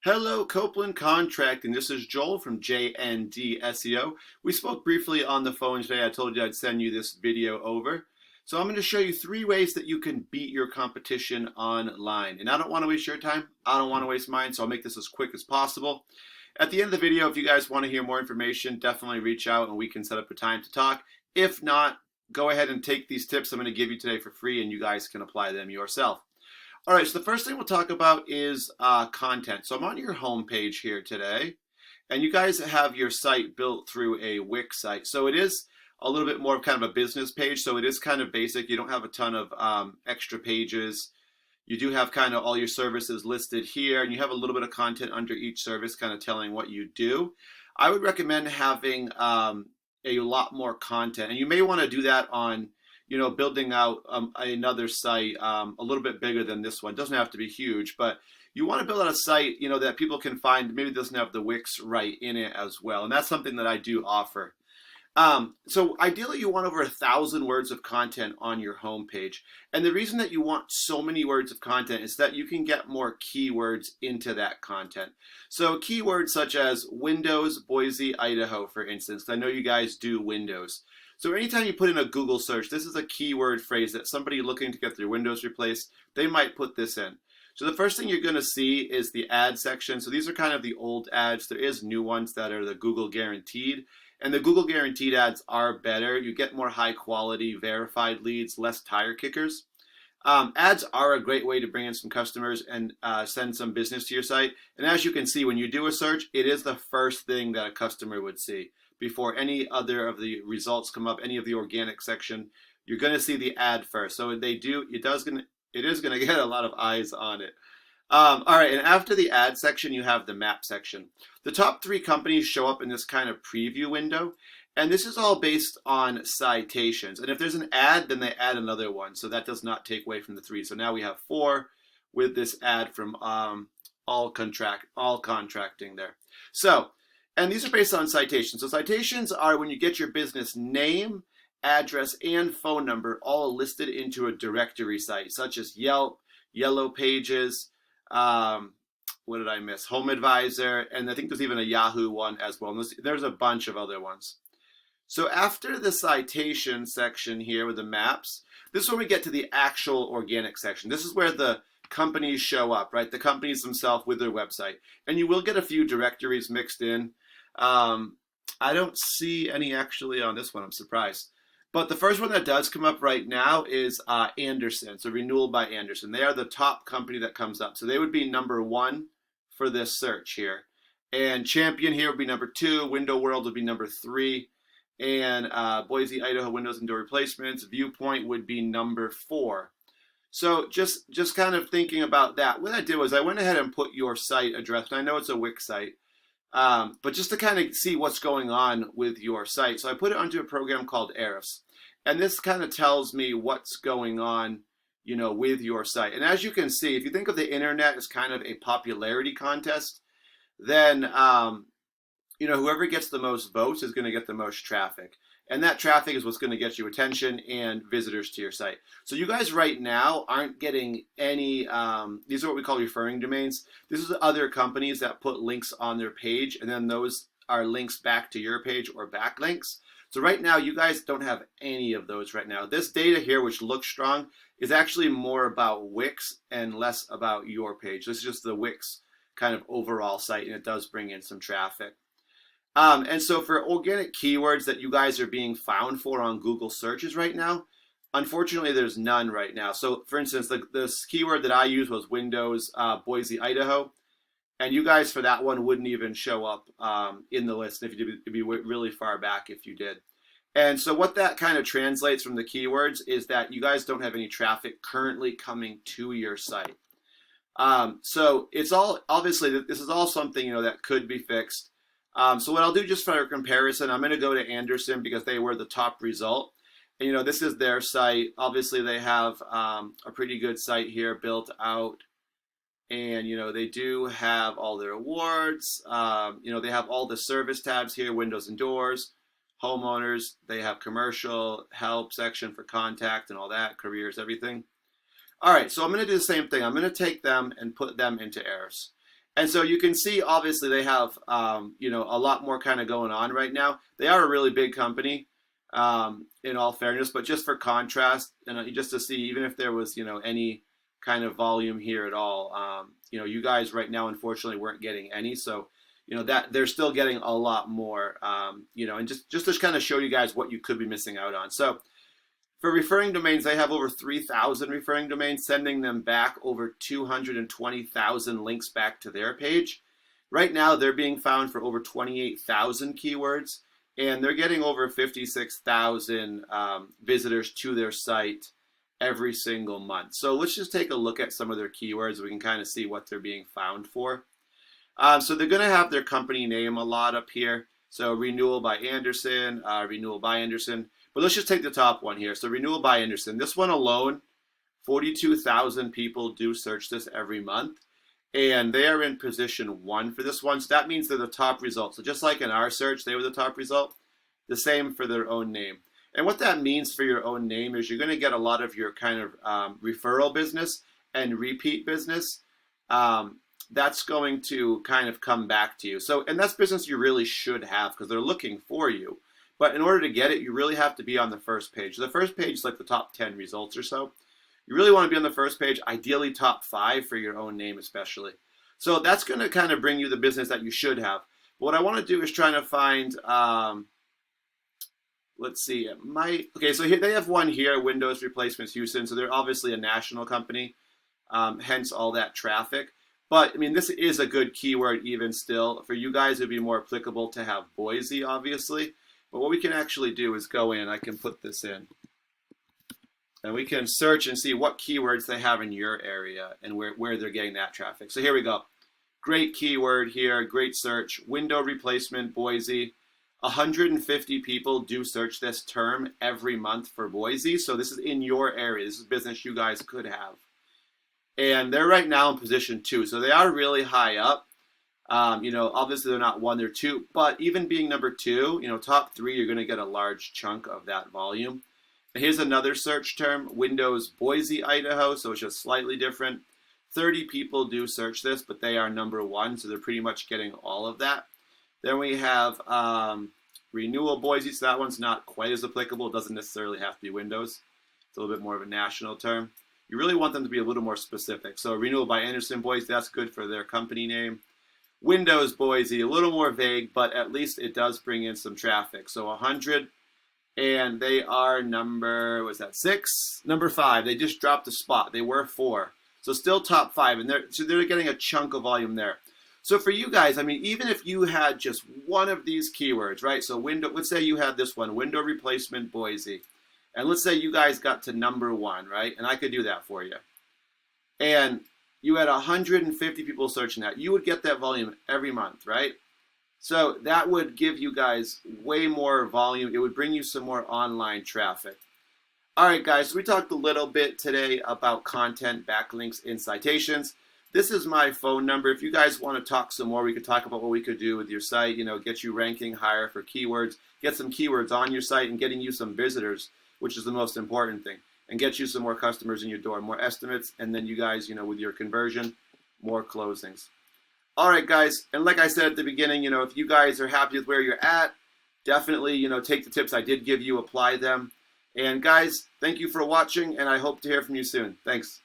Hello, Copeland Contracting. This is Joel from JND SEO. We spoke briefly on the phone today. I told you I'd send you this video over. So I'm going to show you 3 ways that you can beat your competition online. And I don't want to waste your time. I don't want to waste mine, so I'll make this as quick as possible. At the end of the video, if you guys want to hear more information, definitely reach out and we can set up a time to talk. If not, go ahead and take these tips I'm going to give you today for free and you guys can apply them yourself. All right, so the first thing we'll talk about is content. So I'm on your home page here today, and you guys have your site built through a Wix site. So it is a little bit more of kind of a business page, so it is kind of basic. You don't have a ton of extra pages. You do have kind of all your services listed here, and you have a little bit of content under each service kind of telling what you do. I would recommend having a lot more content, and you may want to do that on building out another site a little bit bigger than this one. It doesn't have to be huge, but you want to build out a site, that people can find. Maybe it doesn't have the Wix right in it as well, and that's something that I do offer. So ideally, you want over 1,000 words of content on your homepage, and the reason that you want so many words of content is that you can get more keywords into that content. So keywords such as Windows, Boise, Idaho, for instance. I know you guys do Windows. So anytime you put in a Google search, this is a keyword phrase that somebody looking to get their windows replaced, they might put this in. So the first thing you're going to see is the ad section. So these are kind of the old ads. There is new ones that are the Google guaranteed. And the Google guaranteed ads are better. You get more high quality verified leads, less tire kickers. Ads are a great way to bring in some customers and send some business to your site. And as you can see, when you do a search, it is the first thing that a customer would see. Before any other of the results come up, any of the organic section, you're going to see the ad first. So it is going to get a lot of eyes on it. All right, and after the ad section, you have the map section. The top 3 companies show up in this kind of preview window, and this is all based on citations. And if there's an ad, then they add another one. So that does not take away from the 3. So now we have 4 with this ad from all contracting there. And these are based on citations. So citations are when you get your business name, address, and phone number all listed into a directory site, such as Yelp, Yellow Pages, what did I miss? Home Advisor, and I think there's even a Yahoo one as well. And there's a bunch of other ones. So after the citation section here with the maps, this is when we get to the actual organic section. This is where the companies show up, right? The companies themselves with their website. And you will get a few directories mixed in. I don't see any actually on this one. I'm surprised. But the first one that does come up right now is Anderson. So Renewal by Anderson. They are the top company that comes up. So they would be number 1 for this search here. And Champion here would be number 2. Window World would be number 3. And Boise, Idaho Windows and Door Replacements. Viewpoint would be number 4. So just kind of thinking about that. What I did was I went ahead and put your site address. And I know it's a Wix site. But just to kind of see what's going on with your site. So I put it onto a program called Aris. And this kind of tells me what's going on, with your site. And as you can see, if you think of the internet as kind of a popularity contest, then, whoever gets the most votes is going to get the most traffic. And that traffic is what's going to get you attention and visitors to your site. So you guys right now aren't getting any, these are what we call referring domains. This is other companies that put links on their page, and then those are links back to your page or backlinks. So right now, you guys don't have any of those right now. This data here, which looks strong, is actually more about Wix and less about your page. This is just the Wix kind of overall site, and it does bring in some traffic. And so for organic keywords that you guys are being found for on Google searches right now, unfortunately, there's none right now. So for instance, this keyword that I used was Windows, Boise, Idaho. And you guys for that one wouldn't even show up in the list. If you did, it'd be really far back if you did. And so what that kind of translates from the keywords is that you guys don't have any traffic currently coming to your site. So it's all, obviously, this is all something, that could be fixed. So what I'll do just for a comparison, I'm going to go to Anderson because they were the top result. And, this is their site. Obviously, they have a pretty good site here built out. And, they do have all their awards. They have all the service tabs here, windows and doors, homeowners. They have commercial, help section for contact and all that, careers, everything. All right, so I'm going to do the same thing. I'm going to take them and put them into Aris. And so you can see, obviously, they have, you know, a lot more kind of going on right now. They are a really big company, in all fairness, but just for contrast, and just to see, even if there was, you know, any kind of volume here at all, you know, you guys right now, unfortunately, weren't getting any. So, you know, that they're still getting a lot more, you know, and just to kind of show you guys what you could be missing out on. So, for referring domains, they have over 3,000 referring domains, sending them back over 220,000 links back to their page. Right now, they're being found for over 28,000 keywords, and they're getting over 56,000 visitors to their site every single month. So let's just take a look at some of their keywords. We can kind of see what they're being found for. So they're going to have their company name a lot up here. So renewal by Anderson, renewal by Anderson. But let's just take the top one here. So renewal by Anderson. This one alone, 42,000 people do search this every month. And they are in position 1 for this one. So that means they're the top result. So just like in our search, they were the top result. The same for their own name. And what that means for your own name is you're going to get a lot of your kind of referral business and repeat business. That's going to kind of come back to you. So, and that's business you really should have because they're looking for you. But in order to get it, you really have to be on the first page. The first page is like the top 10 results or so. You really want to be on the first page, ideally top 5 for your own name especially. So that's going to kind of bring you the business that you should have. But what I want to do is trying to find, let's see, okay, so here they have one here, Windows Replacements Houston. So they're obviously a national company, hence all that traffic. But, I mean, this is a good keyword even still. For you guys, it would be more applicable to have Boise, obviously. But what we can actually do is go in. I can put this in. And we can search and see what keywords they have in your area and where they're getting that traffic. So here we go. Great keyword here. Great search. Window replacement, Boise. 150 people do search this term every month for Boise. So this is in your area. This is business you guys could have. And they're right now in position 2. So they are really high up. You know, obviously they're not 1, they're 2. But even being number 2, you know, top 3, you're going to get a large chunk of that volume. And here's another search term, Windows Boise, Idaho. So it's just slightly different. 30 people do search this, but they are number 1. So they're pretty much getting all of that. Then we have Renewal Boise. So that one's not quite as applicable. It doesn't necessarily have to be Windows. It's a little bit more of a national term. You really want them to be a little more specific. So Renewal by Anderson Boise, that's good for their company name. Windows Boise, a little more vague, but at least it does bring in some traffic. So 100, and they are number, was that 6? Number 5. They just dropped a spot. They were 4. So still top 5, and they're getting a chunk of volume there. So for you guys, I mean, even if you had just one of these keywords, right? So let's say you had this one, window replacement Boise. And let's say you guys got to number 1, right? And I could do that for you. And you had 150 people searching that. You would get that volume every month, right? So that would give you guys way more volume. It would bring you some more online traffic. All right, guys, so we talked a little bit today about content, backlinks, and citations. This is my phone number. If you guys want to talk some more, we could talk about what we could do with your site, you know, get you ranking higher for keywords, get some keywords on your site, and getting you some visitors, which is the most important thing, and get you some more customers in your door, more estimates, and then you guys, you know, with your conversion, more closings. All right, guys, and like I said at the beginning, you know, if you guys are happy with where you're at, definitely, you know, take the tips I did give you, apply them. And guys, thank you for watching, and I hope to hear from you soon. Thanks.